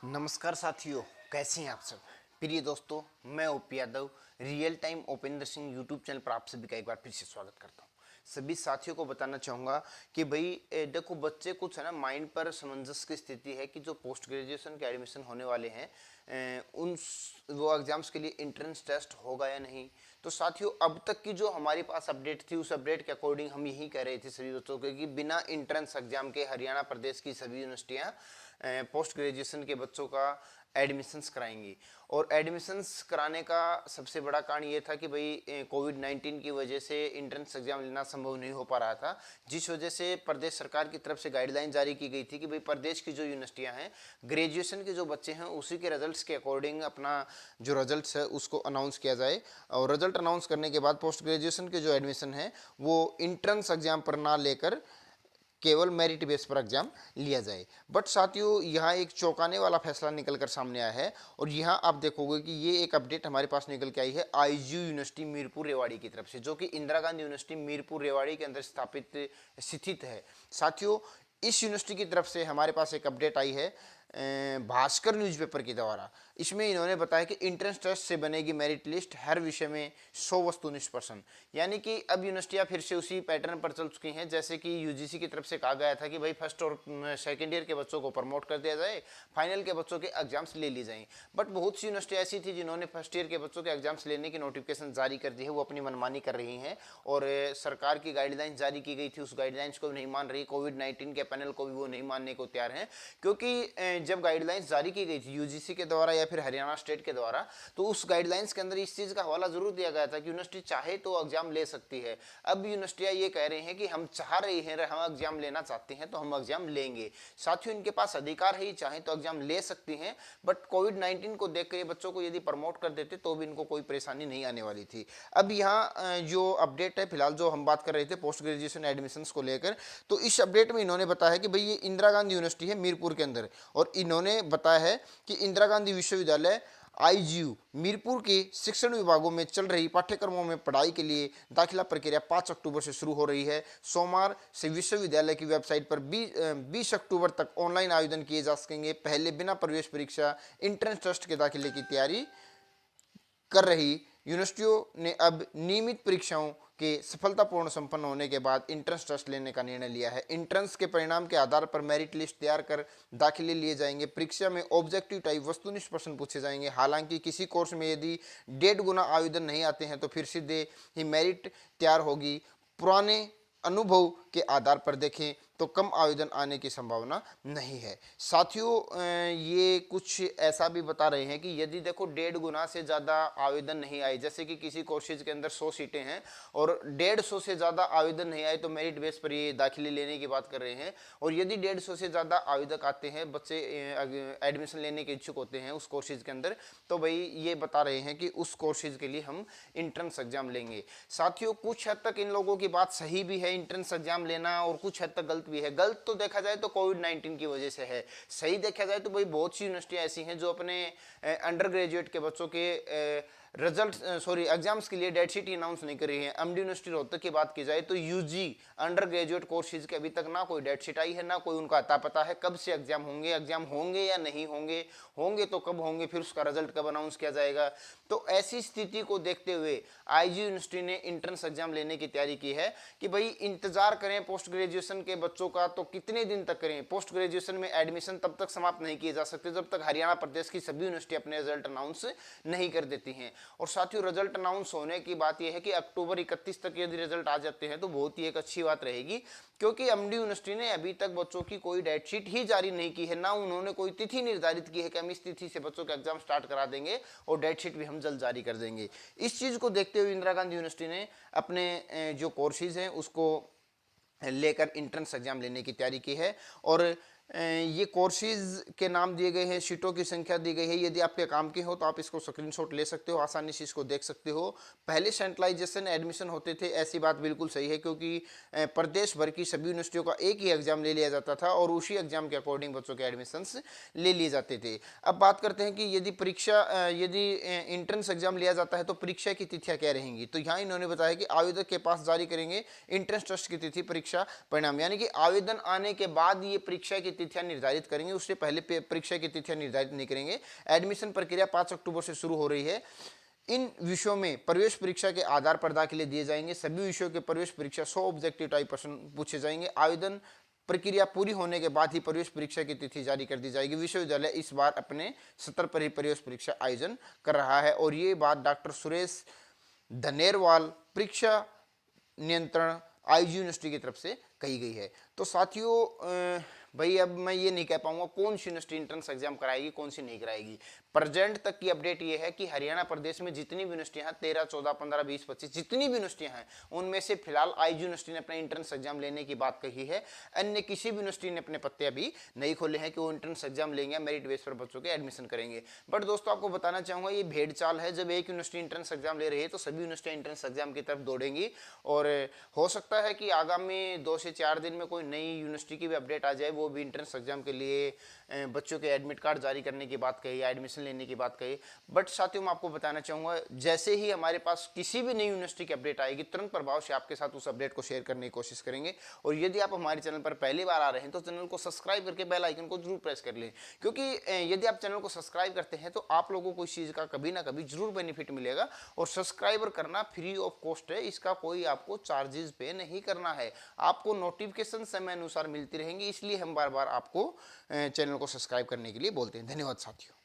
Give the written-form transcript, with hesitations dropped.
नमस्कार साथियों, कैसे हैं आप सब। प्रिय दोस्तों, मैं OP Yadav real time Opendra Singh YouTube channel पर आप सभी का एक बार फिर से स्वागत करता हूं। सभी साथियों को बताना चाहूँगा कि भाई देखो, बच्चे कुछ है ना माइंड पर समंजस की स्थिति है कि जो पोस्ट ग्रेजुएशन के एडमिशन होने वाले हैं उन वो एग्जाम्स के लिए इंट्रेंस टेस्ट होगा या नहीं। तो साथियों, अब तक की जो हमारे पास अपडेट थी उस अपडेट के अकॉर्डिंग हम यही कह रहे थे सभी बच्चों को कि बिना इंट्रेंस एग्जाम के हरियाणा प्रदेश की सभी यूनिवर्सिटियाँ पोस्ट ग्रेजुएशन के बच्चों का एडमिशन्स कराएंगी। और एडमिशन्स कराने का सबसे बड़ा कारण ये था कि भाई कोविड-19 की वजह से इंट्रेंस एग्जाम लेना संभव नहीं हो पा रहा था, जिस वजह से प्रदेश सरकार की तरफ से गाइडलाइन जारी की गई थी कि भाई प्रदेश की जो यूनिवर्सिटियां हैं, ग्रेजुएशन के जो बच्चे हैं उसी के रिजल्ट्स के अकॉर्डिंग अपना जो रिजल्ट्स है उसको अनाउंस किया जाए। और रिजल्ट अनाउंस करने के बाद पोस्ट ग्रेजुएशन के जो एडमिशन है वो इंट्रेंस एग्जाम पर ना लेकर केवल मेरिट बेस पर एग्जाम लिया जाए। बट साथियों, यहाँ एक चौंकाने वाला फैसला निकल कर सामने आया है और यहाँ आप देखोगे कि ये एक अपडेट हमारे पास निकल के आई है आईजीयू यूनिवर्सिटी मीरपुर रेवाड़ी की तरफ से, जो कि इंदिरा गांधी यूनिवर्सिटी मीरपुर रेवाड़ी के अंदर स्थापित स्थित है। साथियों, इस यूनिवर्सिटी की तरफ से हमारे पास एक अपडेट आई है भास्कर न्यूज़पेपर के द्वारा। इसमें इन्होंने बताया कि इंट्रेंस टेस्ट से बनेगी मेरिट लिस्ट, हर विषय में 100 वस्तुनिष्ठ प्रश्न। यानी कि अब यूनिवर्सिटियां फिर से उसी पैटर्न पर चल चुकी हैं जैसे कि यूजीसी की तरफ से कहा गया था कि भाई फर्स्ट और सेकेंड ईयर के बच्चों को प्रमोट कर दिया जाए, फाइनल के बच्चों के एग्जाम्स ले ली जाएं। बट बहुत सी यूनिवर्सिटी ऐसी थी जिन्होंने फर्स्ट ईयर के बच्चों के एग्जाम्स लेने की नोटिफिकेशन जारी कर दी है, वो अपनी मनमानी कर रही हैं और सरकार की गाइडलाइंस जारी की गई थी उस गाइडलाइंस को नहीं मान रही। कोविड-19 के पैनल को भी वो नहीं मानने को तैयार हैं, क्योंकि जब गाइडलाइंस जारी की गई थी यूजीसी के द्वारा या फिर हरियाणा स्टेट के द्वारा, तो उस गाइडलाइंस के अंदर इस चीज का हवाला जरूर दिया गया था कि यूनिवर्सिटी चाहे तो एग्जाम ले सकती है। अब यूनिवर्सिटियां ये कह रहे हैं कि हम चाह रही हैं, हम एग्जाम लेना चाहते हैं तो हम एग्जाम लेंगे। साथियों, इनके पास अधिकार है, चाहे तो एग्जाम ले सकती हैं। बट कोविड-19 को देखकर ये बच्चों को यदि प्रमोट कर देते तो भी इनको कोई परेशानी नहीं आने वाली थी। अब यहाँ जो अपडेट है, फिलहाल जो हम बात कर रहे थे पोस्ट ग्रेजुएशन एडमिशंस को लेकर, तो इस अपडेट में इन्होंने बताया कि भाई ये इंदिरा गांधी यूनिवर्सिटी है मीरपुर के अंदर, और इन्होंने बताया है कि इंदिरा गांधी विश्वविद्यालय आईजीयू मीरपुर के शिक्षण विभागों में चल रही पाठ्यक्रमों में पढ़ाई के लिए दाखिला प्रक्रिया 5 अक्टूबर से शुरू हो रही है। सोमवार से विश्वविद्यालय की वेबसाइट पर 20 अक्टूबर तक ऑनलाइन आवेदन किए जा सकेंगे। पहले बिना प्रवेश परीक्षा इंट्रेंस टेस्ट के दाखिले की तैयारी कर रही यूनिवर्सिटियों ने अब नियमित परीक्षाओं के सफलतापूर्ण संपन्न होने के बाद इंट्रेंस टेस्ट लेने का निर्णय लिया है। इंट्रेंस के परिणाम के आधार पर मेरिट लिस्ट तैयार कर दाखिले लिए जाएंगे। परीक्षा में ऑब्जेक्टिव टाइप वस्तुनिष्ठ प्रश्न पूछे जाएंगे। हालांकि किसी कोर्स में यदि 1.5 गुना आवेदन नहीं आते हैं तो फिर सीधे ही मेरिट तैयार होगी। पुराने अनुभव के आधार पर देखें तो कम आवेदन आने की संभावना नहीं है। साथियों, ये कुछ ऐसा भी बता रहे हैं कि यदि देखो 1.5 गुना से ज़्यादा आवेदन नहीं आए, जैसे कि किसी कोर्सेज के अंदर 100 सीटें हैं और 150 से ज़्यादा आवेदन नहीं आए तो मेरिट बेस पर ये दाखिले लेने की बात कर रहे हैं। और यदि 150 से ज़्यादा आवेदक आते हैं, बच्चे एडमिशन लेने के इच्छुक होते हैं उस कोर्सेज के अंदर, तो भाई ये बता रहे हैं कि उस कोर्सेज के लिए हम इंट्रेंस एग्जाम लेंगे। साथियों, कुछ हद तक इन लोगों की बात सही भी है इंट्रेंस एग्जाम लेना, और कुछ हद तक गलत भी है। गलत तो देखा जाए तो कोविड-19 की वजह से है, सही देखा जाए तो भाई बहुत सी यूनिवर्सिटियां ऐसी हैं जो अपने अंडर ग्रेजुएट के बच्चों के एग्जाम्स के लिए डेट शीट अनाउंस नहीं कर रही है। एमडी यूनिवर्सिटी रोहतक की बात की जाए तो यूजी अंडर ग्रेजुएट कोर्सेज के अभी तक ना कोई डेट शीट आई है, ना कोई उनका अता पता है कब से एग्जाम होंगे या नहीं होंगे तो कब होंगे, फिर उसका रिजल्ट कब अनाउंस किया जाएगा। तो ऐसी स्थिति को देखते हुए आईजी यूनिवर्सिटी ने इंट्रेंस एग्जाम लेने की तैयारी की है कि भाई इंतजार करें पोस्ट ग्रेजुएशन के बच्चों का। तो कितने दिन तक करें? पोस्ट ग्रेजुएशन में एडमिशन तब तक समाप्त नहीं किए जा सकते जब तक हरियाणा प्रदेश की सभी यूनिवर्सिटी अपने रिजल्ट अनाउंस नहीं कर देती हैं। और साथियों, रिजल्ट अनाउंस होने की बात यह है कि अक्टूबर 31 तक यदि रिजल्ट आ जाते हैं तो बहुत ही एक अच्छी बात रहेगी, क्योंकि एमडी यूनिवर्सिटी ने अभी तक बच्चों की कोई डेट शीट ही जारी नहीं की है, ना उन्होंने कोई तिथि निर्धारित की है कि हम इस तिथि से बच्चों के एग्जाम स्टार्ट करा देंगे और डेट शीट भी हम जल्द जारी कर देंगे। इस चीज को देखते हुए इंदिरा गांधी यूनिवर्सिटी ने अपने जो कोर्सेज हैं उसको लेकर इंट्रेंस एग्जाम लेने की तैयारी की है। और ये कोर्सेज के नाम दिए गए हैं, सीटों की संख्या दी गई है। यदि आपके काम के हो तो आप इसको स्क्रीनशॉट ले सकते हो, आसानी से इसको देख सकते हो। पहले सेंट्रलाइजेशन एडमिशन होते थे, ऐसी बात बिल्कुल सही है, क्योंकि प्रदेश भर की सभी यूनिवर्सिटियों का एक ही एग्जाम ले लिया जाता था और उसी एग्जाम के अकॉर्डिंग बच्चों के एडमिशन्स ले लिए जाते थे। अब बात करते हैं कि यदि इंट्रेंस एग्जाम लिया जाता है तो परीक्षा की तिथियां क्या रहेंगी। तो यहाँ इन्होंने बताया कि आवेदक के पास जारी करेंगे इंट्रेंस टेस्ट की तिथि, परीक्षा परिणाम, यानी कि आवेदन आने के बाद ये परीक्षा की तिथियां निर्धारित करेंगे, उससे पहले परीक्षा की तिथियां निर्धारित नहीं करेंगे। एडमिशन प्रक्रिया 5 अक्टूबर से शुरू हो रही है। इन विषयों में प्रवेश परीक्षा के आधार पर दाखिले दिए जाएंगे। सभी विषयों के प्रवेश परीक्षा 100 ऑब्जेक्टिव टाइप प्रश्न पूछे जाएंगे। आवेदन प्रक्रिया पूरी होने के बाद ही प्रवेश परीक्षा की तिथि जारी कर दी जाएगी। विश्वविद्यालय इस बार अपने स्तर पर ही प्रवेश परीक्षा आयोजन कर रहा है और ये बात डॉक्टर सुरेश धनेरवाल, परीक्षा नियंत्रण आईजी यूनिवर्सिटी की तरफ से कही गई है। तो साथियों भाई अब मैं ये नहीं कह पाऊंगा कौन सी यूनिवर्सिटी एंट्रेंस एग्जाम कराएगी, कौन सी नहीं कराएगी। प्रेजेंट तक की अपडेट ये है कि हरियाणा प्रदेश में जितनी भी यूनिवर्सिटियां हैं 13, 14, 15, 20, 25 जितनी भी यूनिवर्सिटियां हैं उनमें से फिलहाल आईजी यूनिवर्सिटी ने अपना एंट्रेंस एग्जाम लेने की बात कही है। अन्य किसी भी यूनिवर्सिटी ने अपने पत्ते अभी नहीं खोले हैं कि वो एंट्रेंस एग्जाम लेंगे, मेरिट बेस पर बच्चों के एडमिशन करेंगे। बट दोस्तों आपको बताना चाहूंगा ये भेड़ चाल है। जब एक यूनिवर्सिटी एंट्रेंस एग्जाम ले रही है तो सभी यूनिवर्सिटी एंट्रेंस एग्जाम की तरफ दौड़ेंगी और हो सकता है कि आगामी 2 से 4 दिन में कोई नई यूनिवर्सिटी की भी अपडेट आ जाए, वो भी एंट्रेंस एग्जाम के लिए बच्चों के एडमिट कार्ड जारी करने की बात कही, एडमिशन लेने की बात कही। बट साथियों मैं आपको बताना चाहूंगा जैसे ही हमारे पास किसी भी नई यूनिवर्सिटी की अपडेट आएगी तुरंत प्रभाव से आपके साथ उस अपडेट को शेयर करने की कोशिश करेंगे। और यदि आप हमारे चैनल पर पहली बार आ रहे हैं तो चैनल को सब्सक्राइब करके बेल आइकन को जरूर प्रेस कर लें, क्योंकि यदि आप चैनल को सब्सक्राइब करते हैं तो आप लोगों को इस चीज़ का कभी ना कभी जरूर बेनिफिट मिलेगा। और सब्सक्राइबर करना फ्री ऑफ कॉस्ट है, इसका कोई आपको चार्जेस पे नहीं करना है। आपको नोटिफिकेशन समय अनुसार मिलती रहेंगी, इसलिए हम बार बार आपको चैनल को सब्सक्राइब करने के लिए बोलते हैं। धन्यवाद साथियों।